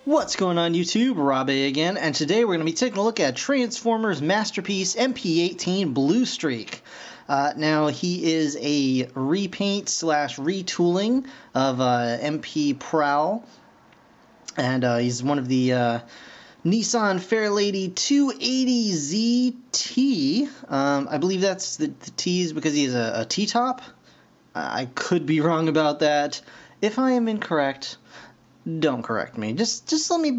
What's going on YouTube? Rob A again, and today we're going to be taking a look at Transformers Masterpiece MP-18 Bluestreak. Now he is a repaint slash retooling of MP Prowl, and he's one of the Nissan Fairlady 280ZT. I believe that's the T's because he has a T-top. I could be wrong about that. If I am incorrect, don't correct me. Just let me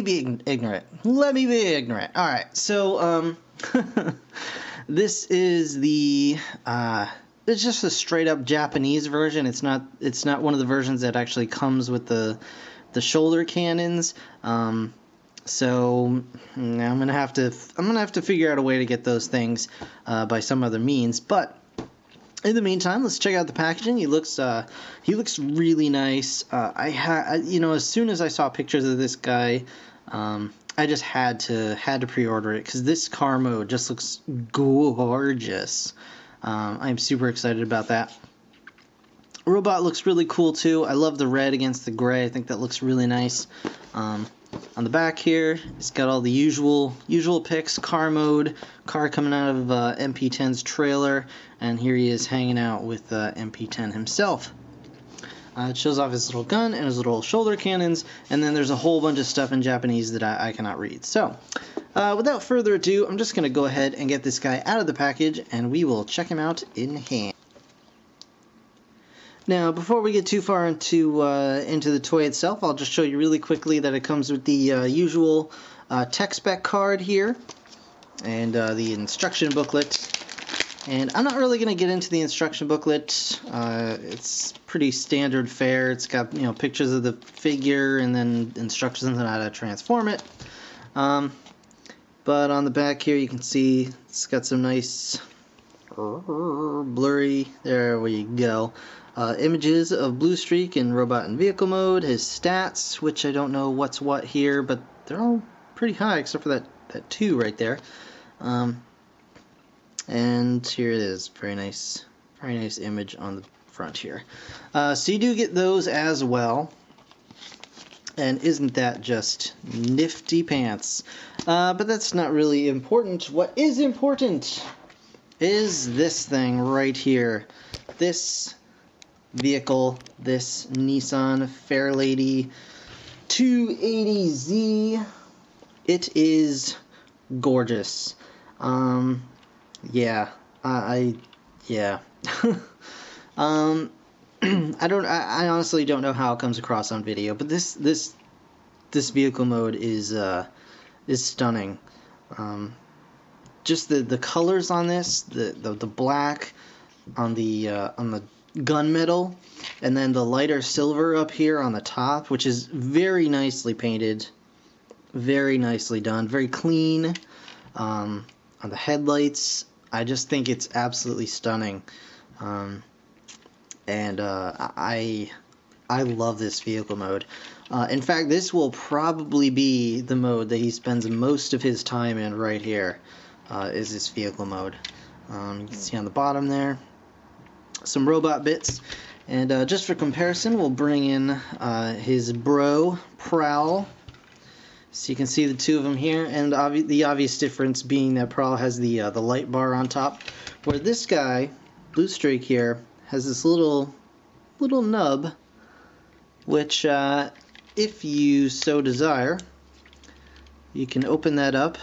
be ignorant. Let me be ignorant. All right. So this is the it's just a straight up Japanese version. It's not one of the versions that actually comes with the shoulder cannons. So I'm gonna have to figure out a way to get those things by some other means. But in the meantime, let's check out the packaging. He looks really nice. As soon as I saw pictures of this guy, I just had to pre-order it because this car mode just looks gorgeous. I'm super excited about that. Robot looks really cool too. I love the red against the gray. I think that looks really nice. On the back here, it's got all the usual pics, car mode, car coming out of MP-10's trailer, and here he is hanging out with MP-10 himself. It shows off his little gun and his little shoulder cannons, and then there's a whole bunch of stuff in Japanese that I cannot read. So, without further ado, I'm just going to go ahead and get this guy out of the package, and we will check him out in hand. Now, before we get too far into the toy itself, I'll just show you really quickly that it comes with the usual tech spec card here, and the instruction booklet. And I'm not really going to get into the instruction booklet. It's pretty standard fare. It's got pictures of the figure and then instructions on how to transform it. But on the back here, you can see it's got some nice blurry. There we go. Images of Bluestreak in robot and vehicle mode, his stats, which I don't know what's what here, but they're all pretty high except for that 2 right there. And here it is, very nice image on the front here. So you do get those as well, and isn't that just nifty pants? But that's not really important. What is important is this thing right here. This vehicle, this Nissan Fairlady 280Z. It is gorgeous. Yeah. I honestly don't know how it comes across on video, but this vehicle mode is stunning. Just the colors on this, the black on the gunmetal, and then the lighter silver up here on the top, which is very nicely painted, very nicely done, very clean. On the headlights, I just think it's absolutely stunning. I love this vehicle mode. In fact, this will probably be the mode that he spends most of his time in right here, is this vehicle mode. You can see on the bottom there some robot bits, and just for comparison, we'll bring in his bro Prowl, so you can see the two of them here, and the obvious difference being that Prowl has the light bar on top, where this guy Bluestreak here has this little nub, which if you so desire, you can open that up.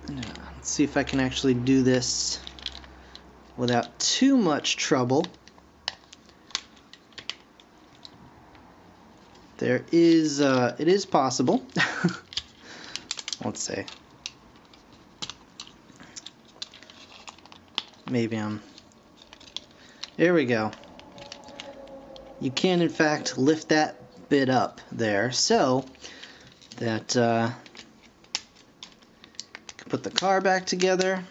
Let's see if I can actually do this without too much trouble. It is possible. Let's see. There we go. You can in fact lift that bit up there, so that you can put the car back together.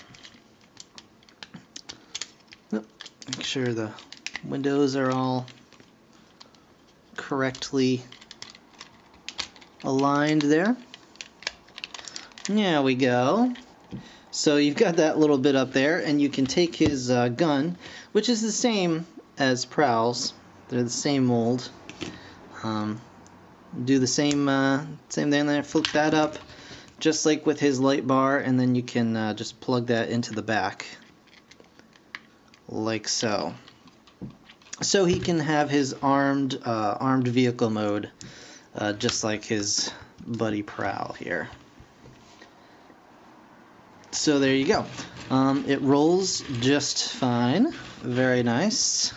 Make sure the windows are all correctly aligned there. There we go. So you've got that little bit up there, and you can take his gun, which is the same as Prowl's. They're the same mold. do the same thing there. Flip that up, just like with his light bar, and then you can just plug that into the back, like so. So he can have his armed vehicle mode, just like his buddy Prowl here. So there you go. It rolls just fine. Very nice.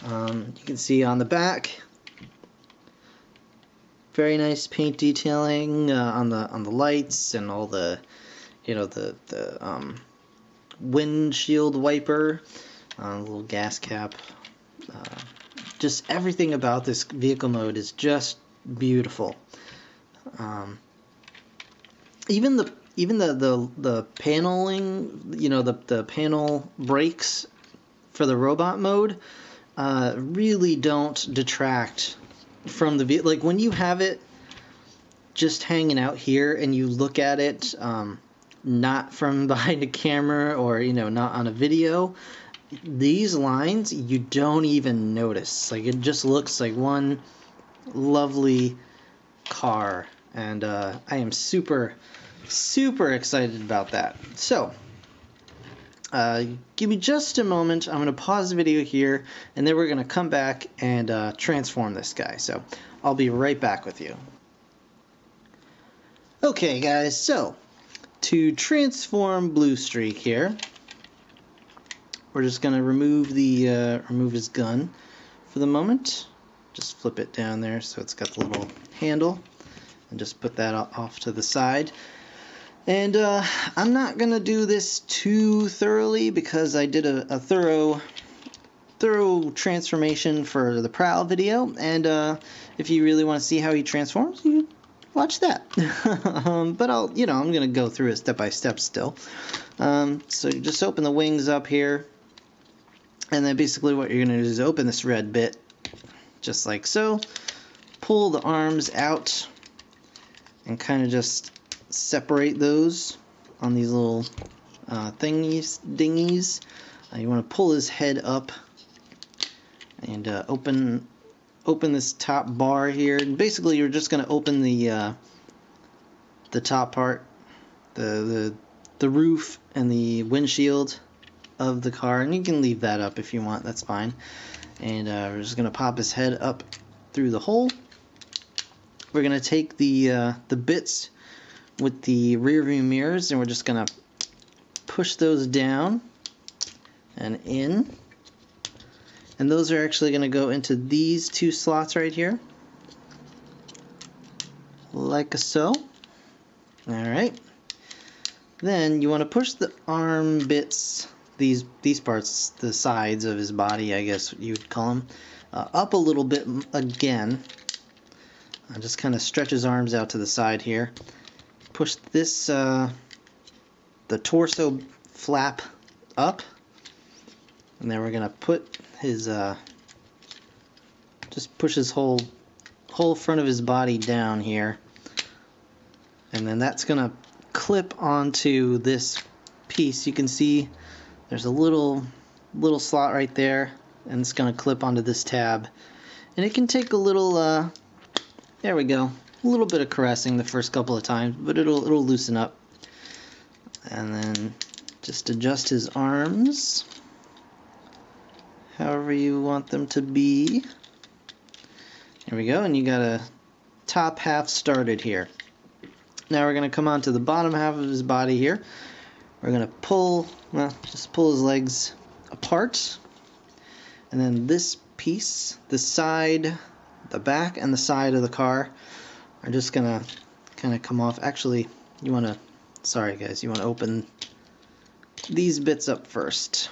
You can see on the back, very nice paint detailing on the lights and all the, the windshield wiper, little gas cap. Just everything about this vehicle mode is just beautiful. Even the paneling, the panel brakes for the robot mode really don't detract from the like when you have it just hanging out here and you look at it not from behind a camera or not on a video, these lines you don't even notice. Like, it just looks like one lovely car, and I am super excited about that. So give me just a moment. I'm going to pause the video here, and then we're going to come back and transform this guy. So I'll be right back with you. Okay guys, so to transform Bluestreak here, we're just going to remove his gun for the moment. Just flip it down there so it's got the little handle, and just put that off to the side. And I'm not going to do this too thoroughly because I did a thorough transformation for the Prowl video, and if you really want to see how he transforms, you watch that. But I'm going to go through it step by step still. So you just open the wings up here, and then basically what you're going to do is open this red bit, just like so. Pull the arms out, and kind of just separate those on these little dingies. You want to pull his head up and open this top bar here. And basically, you're just going to open the top part, the roof and the windshield of the car, and you can leave that up if you want. That's fine. And we're just going to pop his head up through the hole. We're going to take the bits with the rear view mirrors, and we're just going to push those down and in. And those are actually going to go into these two slots right here, like so. Alright. Then you want to push the arm bits, these parts, the sides of his body, I guess you would call them, up a little bit again. Just kind of stretch his arms out to the side here. Push this, the torso flap up, and then we're gonna put his, just push his whole front of his body down here, and then that's gonna clip onto this piece. You can see there's a little slot right there, and it's gonna clip onto this tab, and it can take a little, there we go. A little bit of caressing the first couple of times, but it'll loosen up. And then just adjust his arms however you want them to be. There we go, and you got a top half started here. Now we're going to come on to the bottom half of his body here. We're going to just pull his legs apart, and then this piece, the side, the back and the side of the car, are just gonna kind of come off. Actually, you want to open these bits up first.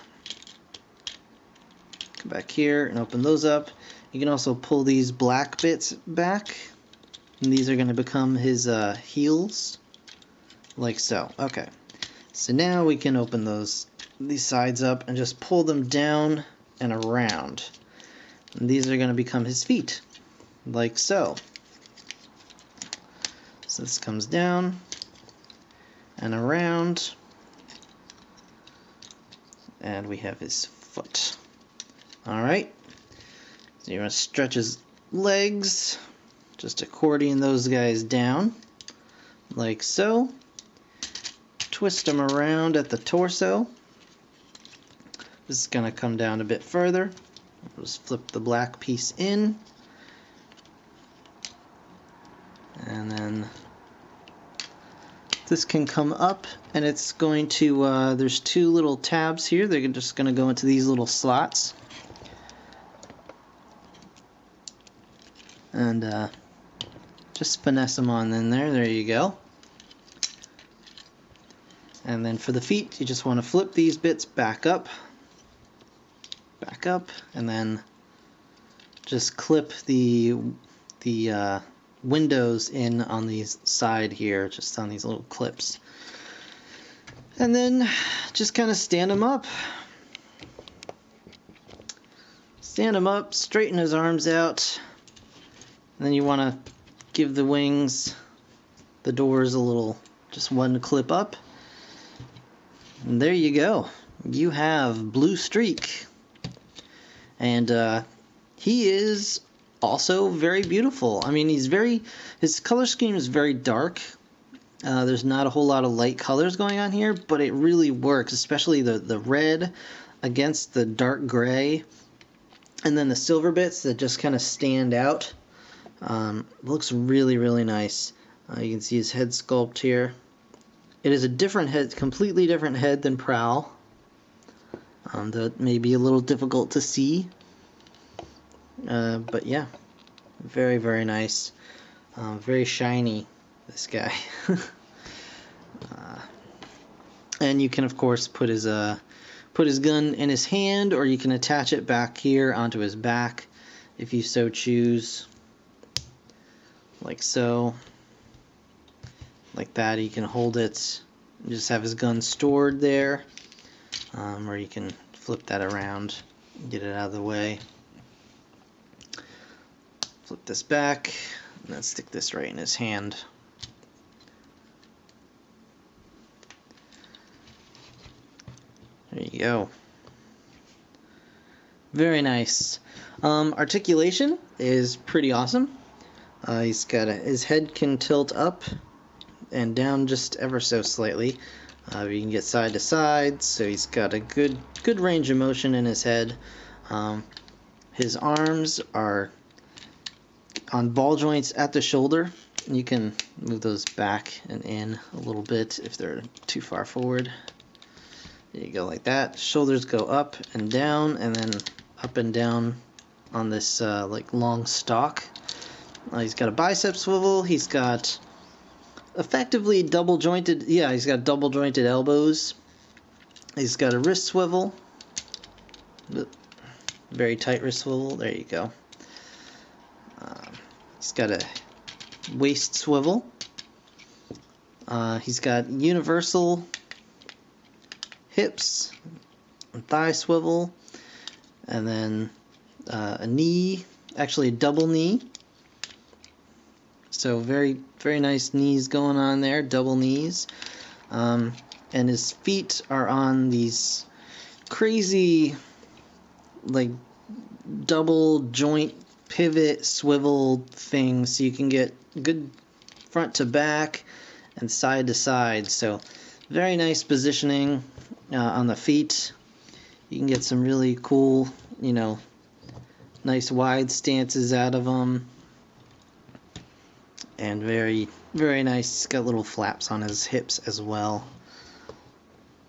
Come back here and open those up. You can also pull these black bits back, and these are going to become his heels, like so. Okay, so now we can open these sides up and just pull them down and around, and these are going to become his feet, like so. So this comes down and around, and we have his foot. Alright, so you're going to stretch his legs Just accordion those guys down, like so. Twist them around at the torso. This is going to come down a bit further. Just flip the black piece in. And then this can come up, and it's going to, there's two little tabs here. They're just going to go into these little slots. And just finesse them on in there. There you go. And then for the feet, you just want to flip these bits back up, and then just clip the windows in on the side here, just on these little clips. And then just kind of stand them up. Stand him up, straighten his arms out, and then you want to give the wings, the doors a little, just one clip up. And there you go. You have Bluestreak. And he is also very beautiful. I mean, his color scheme is very dark. There's not a whole lot of light colors going on here, but it really works, especially the red against the dark gray. And then the silver bits that just kind of stand out. Looks really, really nice. You can see his head sculpt here. It is a different head, completely different head than Prowl. That may be a little difficult to see. But yeah, very, very nice. Very shiny, this guy. And you can, of course, put his gun in his hand, or you can attach it back here onto his back if you so choose. Like so. Like that. You can hold it and just have his gun stored there. Or you can flip that around and get it out of the way. Flip this back and then stick this right in his hand. There you go. Very nice. Articulation is pretty awesome. He's got his head can tilt up and down just ever so slightly. You can get side to side, so he's got a good range of motion in his head. His arms are on ball joints at the shoulder. You can move those back and in a little bit if they're too far forward. There you go, like that. Shoulders go up and down, and then up and down on this like long stalk. He's got a bicep swivel. He's got effectively double jointed. Yeah, he's got double jointed elbows. He's got a wrist swivel. Very tight wrist swivel. There you go. He's got a waist swivel. He's got universal hips and thigh swivel, and then a knee, actually a double knee. So very, very nice knees going on there, double knees. And his feet are on these crazy, like, double joint pivot swivel things, so you can get good front to back and side to side. So very nice positioning on the feet. You can get some really cool, nice wide stances out of them. And very, very nice. He's got little flaps on his hips as well.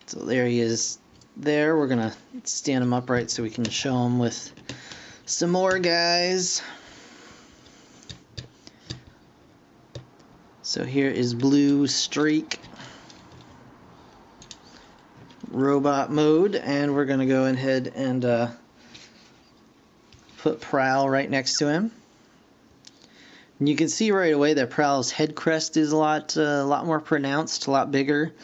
So there he is there. We're going to stand him upright so we can show him with some more guys. So here is Bluestreak robot mode, and we're going to go ahead and put Prowl right next to him. And you can see right away that Prowl's head crest is a lot more pronounced, a lot bigger.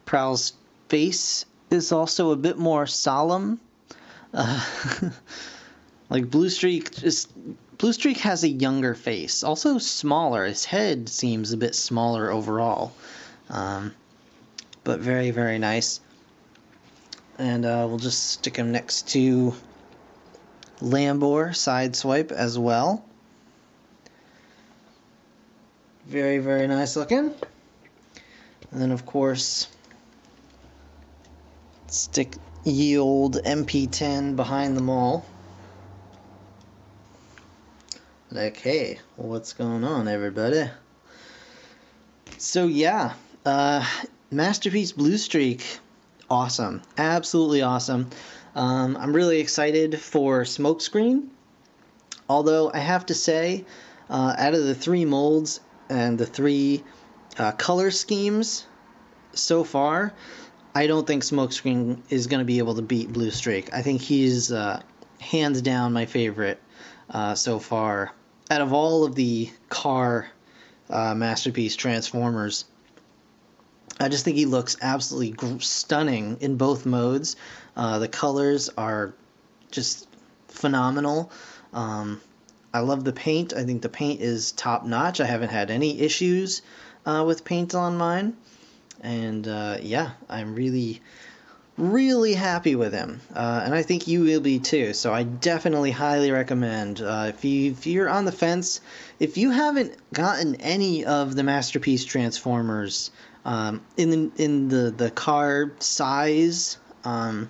Prowl's face is also a bit more solemn. Like Bluestreak has a younger face, also smaller. His head seems a bit smaller overall, but very, very nice. And we'll just stick him next to Lambor side swipe as well. Very, very nice looking. And then, of course, stick ye old MP-10 behind them all. Like, hey, what's going on, everybody? So, yeah, Masterpiece Bluestreak, awesome. Absolutely awesome. I'm really excited for Smokescreen. Although, I have to say, out of the 3 molds and the 3 color schemes so far, I don't think Smokescreen is going to be able to beat Bluestreak. I think he's hands down my favorite so far. Out of all of the car Masterpiece Transformers, I just think he looks absolutely stunning in both modes. The colors are just phenomenal. I love the paint. I think the paint is top notch. I haven't had any issues with paint on mine. And yeah, I'm really, really happy with him. And I think you will be too. So I definitely highly recommend, if you're on the fence, if you haven't gotten any of the Masterpiece Transformers in the car size, I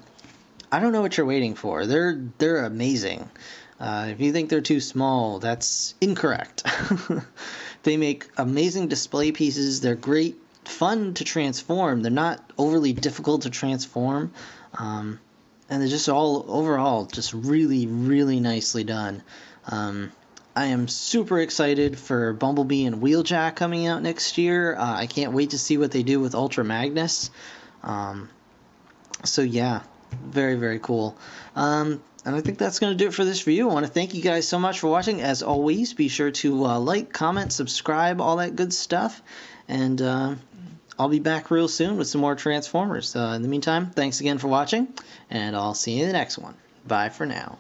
don't know what you're waiting for. They're amazing. If you think they're too small, that's incorrect. They make amazing display pieces. They're great, fun to transform. They're not overly difficult to transform. And they're just all overall just really, really nicely done. I am super excited for Bumblebee and Wheeljack coming out next year. I can't wait to see what they do with Ultra Magnus. So yeah, very, very cool. And I think that's going to do it for this review. I want to thank you guys so much for watching. As always, be sure to like, comment, subscribe, all that good stuff. And I'll be back real soon with some more Transformers. In the meantime, thanks again for watching, and I'll see you in the next one. Bye for now.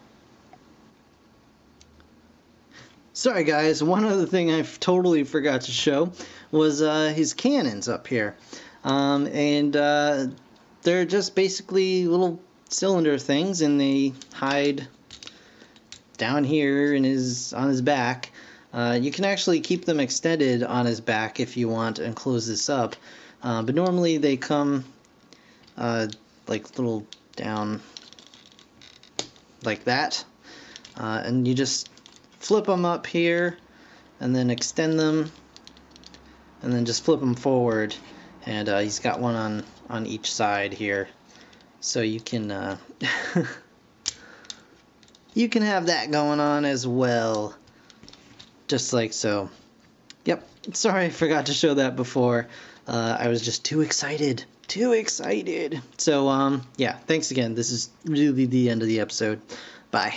Sorry guys, one other thing I totally forgot to show was his cannons up here. They're just basically little cylinder things, and they hide down here on his back. You can actually keep them extended on his back if you want and close this up, but normally they come like little down like that, and you just flip them up here and then extend them and then just flip them forward, and he's got one on each side here. So you can you can have that going on as well, just like so. Yep, sorry I forgot to show that before. I was just too excited. So yeah, thanks again. This is really the end of the episode. Bye.